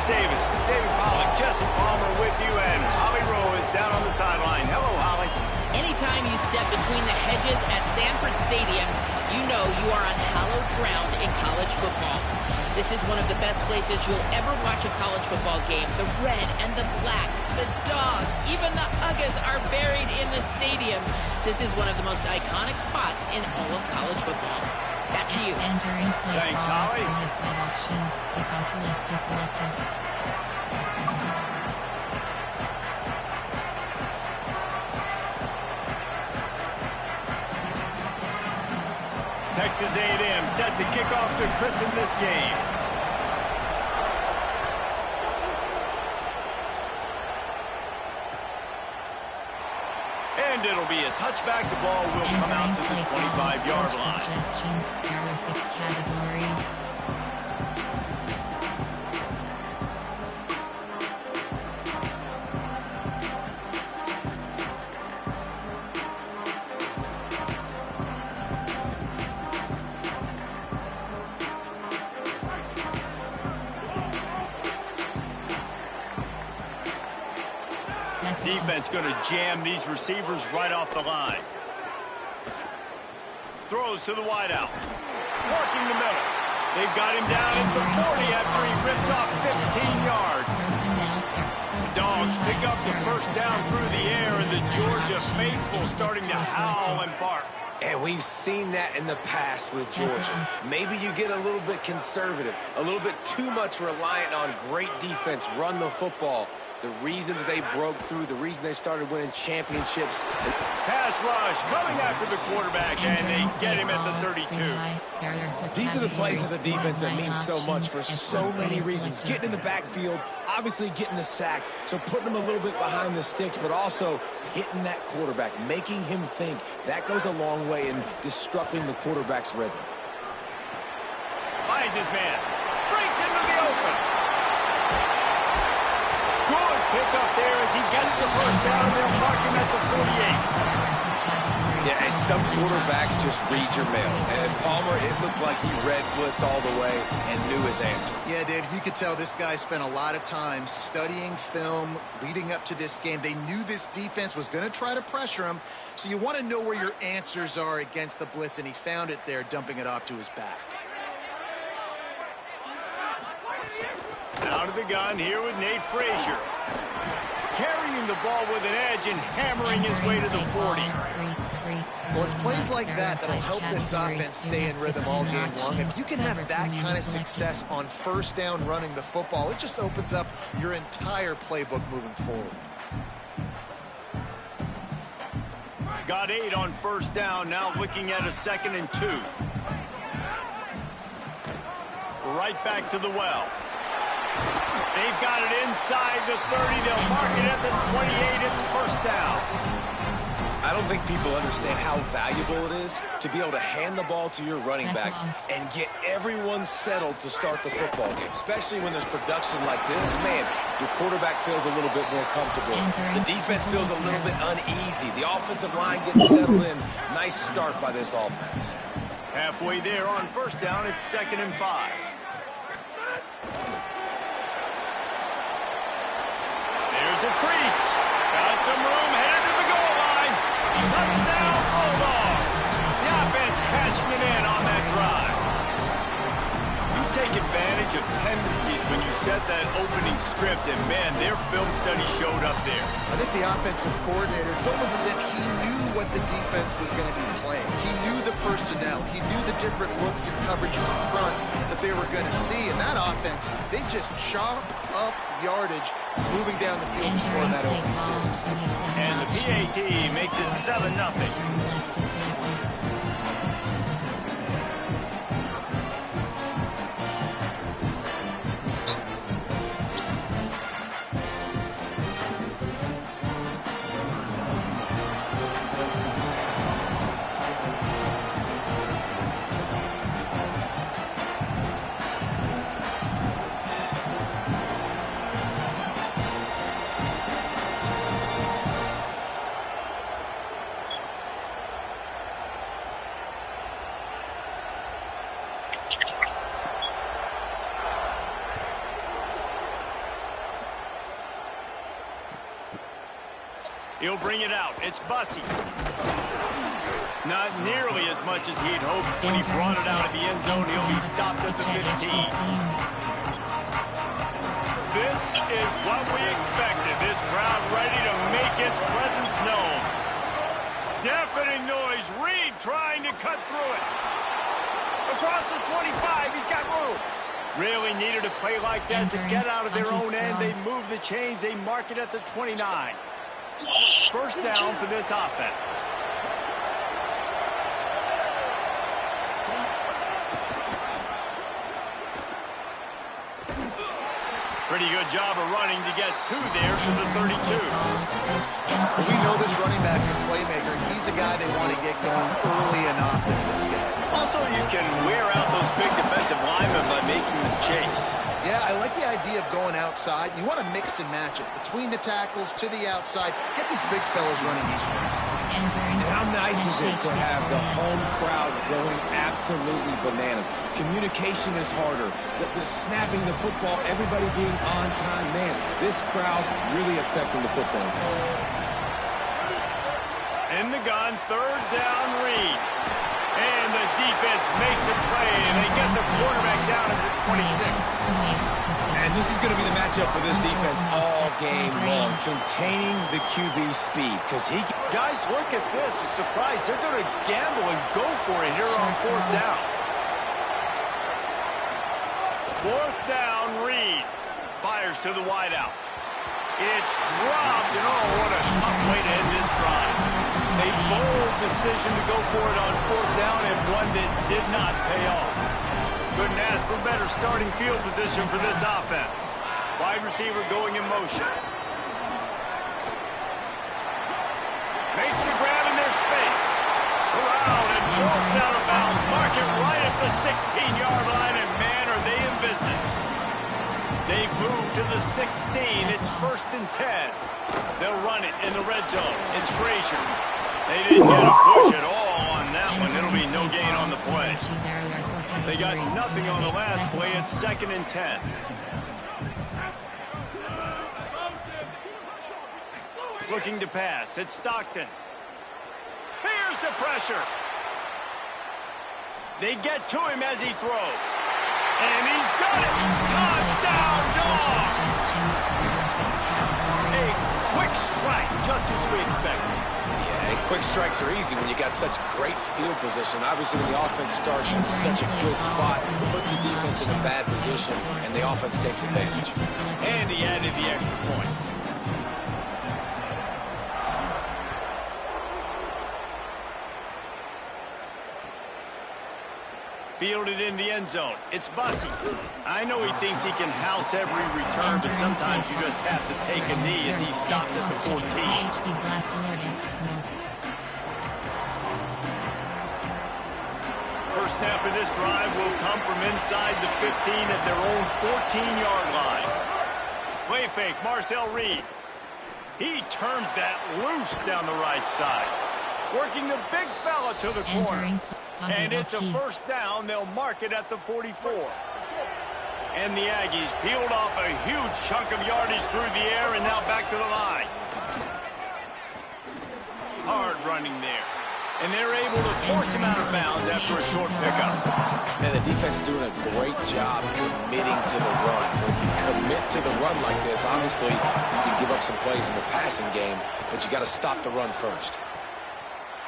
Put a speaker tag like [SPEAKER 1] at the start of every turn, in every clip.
[SPEAKER 1] Davis, David Pollack, Jesse Palmer with you, and Holly Rowe is down on the sideline. Hello, Holly.
[SPEAKER 2] Anytime you step between the hedges at Sanford Stadium, you know you are on hallowed ground in college football. This is one of the best places you'll ever watch a college football game. The red and the black, the dogs, even the Uggas are buried in the stadium. This is one of the most iconic spots in all of college football. Back to you.
[SPEAKER 3] Entering play.
[SPEAKER 1] Thanks, Holly.
[SPEAKER 3] You have 5 options. Kickoff left is selected.
[SPEAKER 1] Texas A&M set to kick off to christen this game. And it'll be a touchback. The ball will come out to the 25-yard line.
[SPEAKER 3] Suggestions. There are 6 categories.
[SPEAKER 1] Defense going to jam these receivers right off the line. Throws to the wideout. Working the middle. They've got him down at the 40 after he ripped off 15 yards. The Dogs pick up the first down through the air, and the Georgia faithful starting to howl and bark.
[SPEAKER 4] And we've seen that in the past with Georgia. Maybe you get a little bit conservative, a little bit too much reliant on great defense, run the football. The reason that they broke through, the reason they started winning championships.
[SPEAKER 1] Pass rush coming after the quarterback, and they get him at the 32.
[SPEAKER 4] These are the plays as a defense that mean so much for so many reasons. Getting in the backfield, obviously getting the sack, so putting them a little bit behind the sticks, but also hitting that quarterback, making him think. That goes a long way in disrupting the quarterback's rhythm.
[SPEAKER 1] Finds his man. Breaks into the open. Good pick up there as he gets the first down. They'll mark him at the 48.
[SPEAKER 4] Yeah, and some quarterbacks just read your mail. And Palmer, it looked like he read blitz all the way and knew his answer.
[SPEAKER 5] Yeah, David, you could tell this guy spent a lot of time studying film leading up to this game. They knew this defense was going to try to pressure him, so you want to know where your answers are against the blitz, and he found it there, dumping it off to his back.
[SPEAKER 1] Out of the gun here with Nate Frazier. Carrying the ball with an edge and hammering his way to the 40.
[SPEAKER 5] Well, it's plays like that that'll help this offense stay in rhythm all game long. If you can have that kind of success on first down running the football, it just opens up your entire playbook moving forward.
[SPEAKER 1] Got 8 on first down, now looking at a 2nd and 2. Right back to the well. They've got it inside the 30. They'll mark it at the 28. It's first down.
[SPEAKER 4] I don't think people understand how valuable it is to be able to hand the ball to your running back and get everyone settled to start the football game, especially when there's production like this. Man, your quarterback feels a little bit more comfortable. The defense feels a little bit uneasy. The offensive line gets settled in. Nice start by this offense.
[SPEAKER 1] Halfway there on first down, it's 2nd and 5. There's a crease. Got some room, headed to the goal line. Touchdown, Bulldogs. The offense cashing it in on that drive. You take advantage of tendencies when you set that opening script, and man, their film study showed up there.
[SPEAKER 5] I think the offensive coordinator, it's almost as if he knew what the defense was going to be playing. He knew the personnel. He knew the different looks and coverages and fronts that they were going to see. And that offense, they just chomp up yardage moving down the field to score that opening series.
[SPEAKER 1] And the PAT makes it 7-0. He'll bring it out. It's Bussey. Not nearly as much as he'd hoped when he brought it out of the end zone. He'll be stopped at the 15. This is what we expected. This crowd ready to make its presence known. Deafening noise. Reed trying to cut through it. Across the 25. He's got room. Really needed a play like that to get out of their own end. They move the chains. They mark it at the 29. First down for this offense. Pretty good job of running to get two there to the 32.
[SPEAKER 5] Well, we know this running back's a playmaker, and he's a guy they want to get going early and often in this game.
[SPEAKER 1] Also, you can wear out those big defensive linemen by making them chase.
[SPEAKER 5] Yeah, I like the idea of going outside. You want to mix and match it. Between the tackles, to the outside. Get these big fellas running these routes.
[SPEAKER 4] And how nice is it to have the home crowd going absolutely bananas? Communication is harder. The snapping the football, everybody being on time. Man, this crowd really affecting the football.
[SPEAKER 1] In the gun, third down, Reed. And the defense makes a play, and they get the quarterback down at the 26.
[SPEAKER 4] And this is going to be the matchup for this defense all game long, containing the QB speed. Because he...
[SPEAKER 1] Guys, look at this. I'm surprised. They're going to gamble and go for it here on fourth down. Fourth down, Reed. Fires to the wideout. It's dropped, and oh, what a tough way to end this drive. A bold decision to go for it on fourth down, and one that did not pay off. Couldn't ask for better starting field position for this offense. Wide receiver going in motion. Makes the grab in their space. Around and forced out of bounds. Mark it right at the 16-yard line, and man, are they in business. They've moved to the 16. It's first and 10. They'll run it in the red zone. It's Frazier. They didn't get a push at all on that one. It'll be no gain on the play. They got nothing on the last play. It's second and 10. Looking to pass. It's Stockton. Here's the pressure. They get to him as he throws. And he's got it. Touchdown, Dogs. A quick strike, just as we expected.
[SPEAKER 4] Yeah, quick strikes are easy when you got such great field position. Obviously, when the offense starts in such a good spot, it puts the defense in a bad position, and the offense takes advantage.
[SPEAKER 1] And he added the extra point. Fielded in the end zone. It's Bussey. I know he thinks he can house every return, but sometimes you just have to take a knee as he stops at the 14. First snap of this drive will come from inside the 15 at their own 14-yard line. Play fake, Marcel Reed. He turns that loose down the right side, working the big fella to the corner. And it's a first down. They'll mark it at the 44. And the Aggies peeled off a huge chunk of yardage through the air and now back to the line. Hard running there. And they're able to force him out of bounds after a short pickup.
[SPEAKER 4] And the defense doing a great job committing to the run. When you commit to the run like this, obviously you can give up some plays in the passing game, but you got to stop the run first.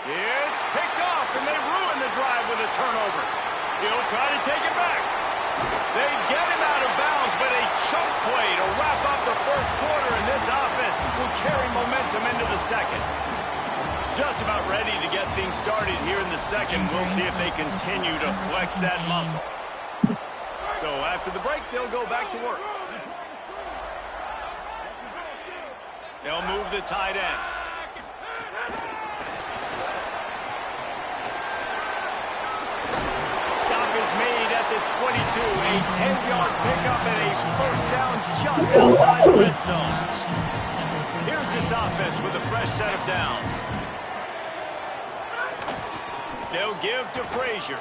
[SPEAKER 1] It's picked off, and they ruin the drive with a turnover. He'll try to take it back. They get him out of bounds, but a choke play to wrap up the first quarter, and this offense will carry momentum into the second. Just about ready to get things started here in the second. We'll see if they continue to flex that muscle. So after the break, they'll go back to work. They'll move the tight end. Made at the 22, a 10-yard pickup and a first down just outside the red zone. Here's this offense with a fresh set of downs. They'll give to Frazier.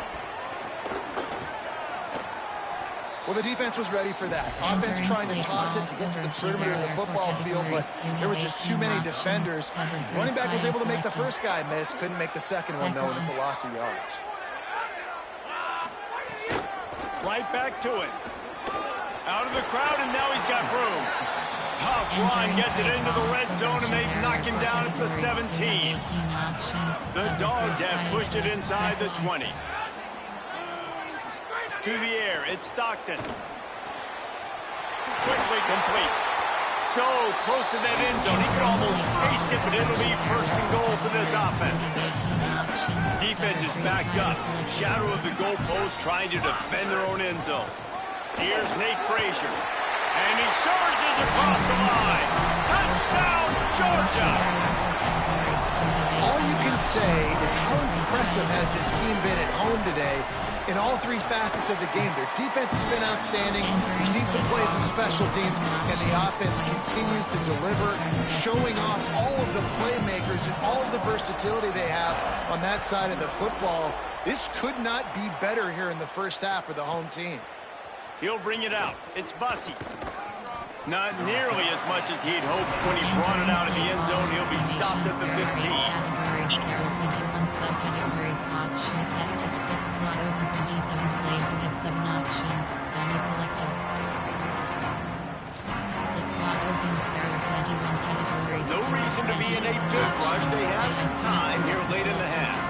[SPEAKER 5] Well, the defense was ready for that. Offense trying to toss it to get to the perimeter of the football field, but there were just too many defenders. Running back was able to make the first guy miss, couldn't make the second one, though, and it's a loss of yards.
[SPEAKER 1] Right back to it. Out of the crowd, and now he's got room. Tough run, gets it into the red zone, and they knock him down at the 17. The Dogs have pushed it inside the 20. To the air, it's Stockton. Quickly complete. So close to that end zone, he could almost taste it, but it'll be first and goal for this offense. Defense is backed up. Shadow of the goalpost trying to defend their own end zone. Here's Nate Frazier. And he surges across the line. Touchdown, Georgia!
[SPEAKER 5] All you can say is how impressive has this team been at home today in all three facets of the game. Their defense has been outstanding. We've seen some plays in special teams, and the offense continues to deliver, showing off all of the playmakers and all of the versatility they have on that side of the football. This could not be better here in the first half for the home team.
[SPEAKER 1] He'll bring it out. It's Bussey. Not nearly as much as he'd hoped when he brought it out of the end zone. He'll be stopped at the 15.
[SPEAKER 3] Subcategories options set to split slot over 27 plays. We have 7 options. Dummy selected. Split slot open. There are 21 categories.
[SPEAKER 1] No reason to be in a big rush. They have some time here late in the half.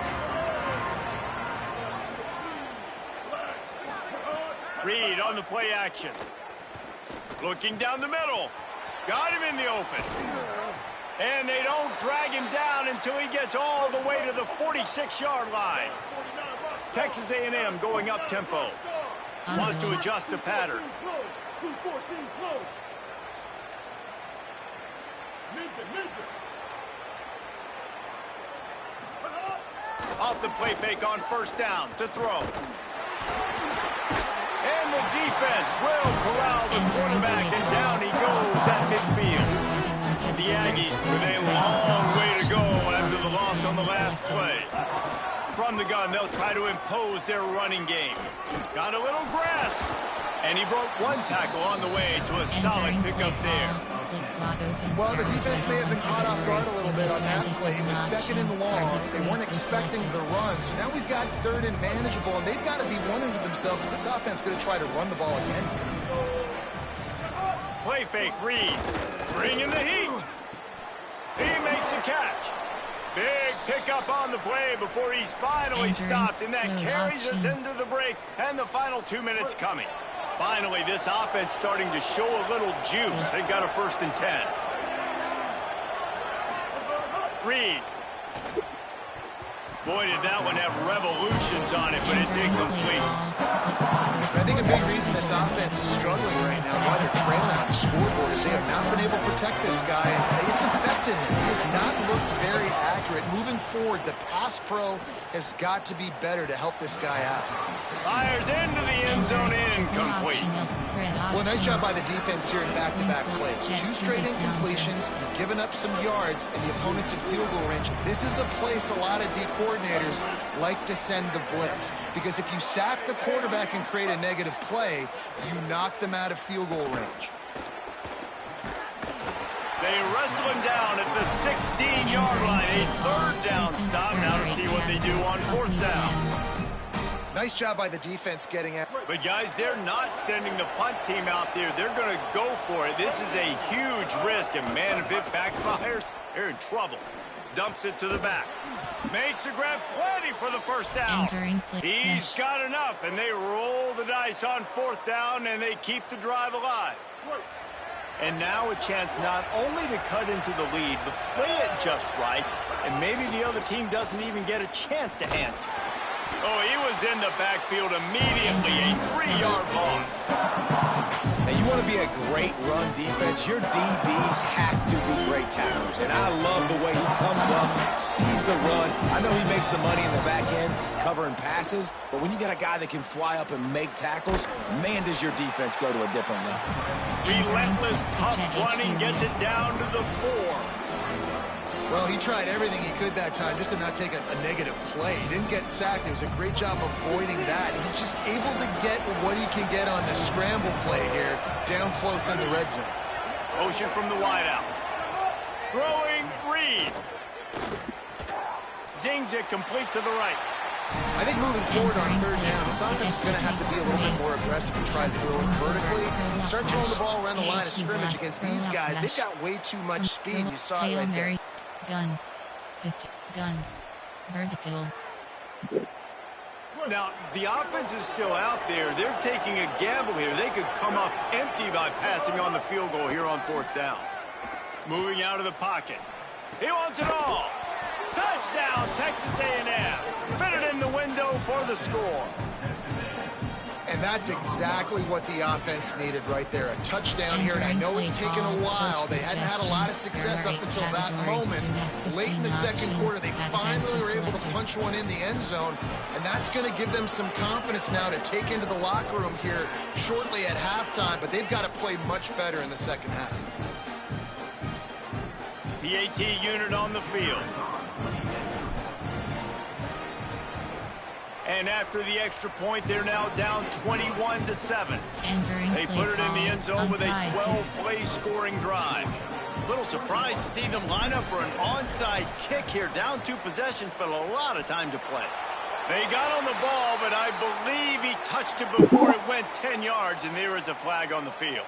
[SPEAKER 1] Reed on the play action. Looking down the middle. Got him in the open. And they don't drag him down until he gets all the way to the 46-yard line. Texas A&M going up tempo. Wants to adjust the pattern. Off the play fake on first down to throw. And the defense will corral the quarterback, and down he goes at midfield. The Aggies with a long way to go after the loss on the last play. From the gun, they'll try to impose their running game. Got a little grass, and he broke one tackle on the way to a solid pickup there.
[SPEAKER 5] Well, the defense may have been caught off guard a little bit on that play. It was second and long. They weren't expecting the run, so now we've got third and manageable, and they've got to be wondering to themselves, is this offense going to try to run the ball again?
[SPEAKER 1] Play fake, Reed. Bringing the heat. He makes the catch. Big pickup on the play before he's finally stopped, and that carries us into the break and the final 2 minutes coming. Finally, this offense starting to show a little juice. They've got a 1st and 10. Reed. Boy, did that one have revolutions on it, but it's incomplete.
[SPEAKER 5] I think a big reason this offense is struggling right now, why they're trailing on the scoreboard, is they have not been able to protect this guy, and it's affected him. He has not looked very accurate. Moving forward, the pass pro has got to be better to help this guy out.
[SPEAKER 1] Fires into the end zone, incomplete.
[SPEAKER 5] Well, nice job by the defense here in back-to-back plays. 2 straight incompletions, you've given up some yards, and the opponent's in field goal range. This is a place a lot of D coordinators like to send the blitz, because if you sack the quarterback and create a negative play, you knock them out of field goal range.
[SPEAKER 1] They wrestle him down at the 16-yard line. A 3rd down stop. Now to see what they do on 4th down.
[SPEAKER 5] Nice job by the defense getting at.
[SPEAKER 1] But, guys, they're not sending the punt team out there. They're going to go for it. This is a huge risk, and, man, if it backfires, they're in trouble. Dumps it to the back. Makes the grab plenty for the 1st down. He's got enough, and they roll the dice on 4th down, and they keep the drive alive. And now a chance not only to cut into the lead, but play it just right, and maybe the other team doesn't even get a chance to answer. Oh, he was in the backfield immediately, a 3-yard loss.
[SPEAKER 4] Now, you want to be a great run defense, your DBs have to be great tacklers. And I love the way he comes up, sees the run. I know he makes the money in the back end covering passes, but when you got a guy that can fly up and make tackles, man, does your defense go to a different level.
[SPEAKER 1] Relentless, tough running gets it down to the 4.
[SPEAKER 5] Well, he tried everything he could that time just to not take a negative play. He didn't get sacked. It was a great job avoiding that. He's just able to get what he can get on the scramble play here, down close in the red zone.
[SPEAKER 1] Motion from the wideout. Throwing Reed. Zings it complete to the right.
[SPEAKER 5] I think moving forward on third down, this offense is going to have to be a little bit more aggressive and try to throw it vertically. Start throwing the ball around the line of scrimmage against these guys. They've got way too much speed. You saw it right there.
[SPEAKER 3] Gun. Pistol. Gun. Verticals.
[SPEAKER 1] Now, the offense is still out there. They're taking a gamble here. They could come up empty by passing on the field goal here on fourth down. Moving out of the pocket. He wants it all. Touchdown, Texas A&M. Fit it in the window for the score.
[SPEAKER 5] And that's exactly what the offense needed right there. A touchdown here, and I know it's taken a while. They hadn't had a lot of success up until that moment. Late in the second quarter, they finally were able to punch one in the end zone, and that's going to give them some confidence now to take into the locker room here shortly at halftime, but they've got to play much better in the second half.
[SPEAKER 1] PAT unit on the field. And after the extra point, they're now down 21-7. They put it in the end zone with a 12-play scoring drive. Little surprised to see them line up for an onside kick here, down 2 possessions, but a lot of time to play. They got on the ball, but I believe he touched it before it went 10 yards, and there is a flag on the field.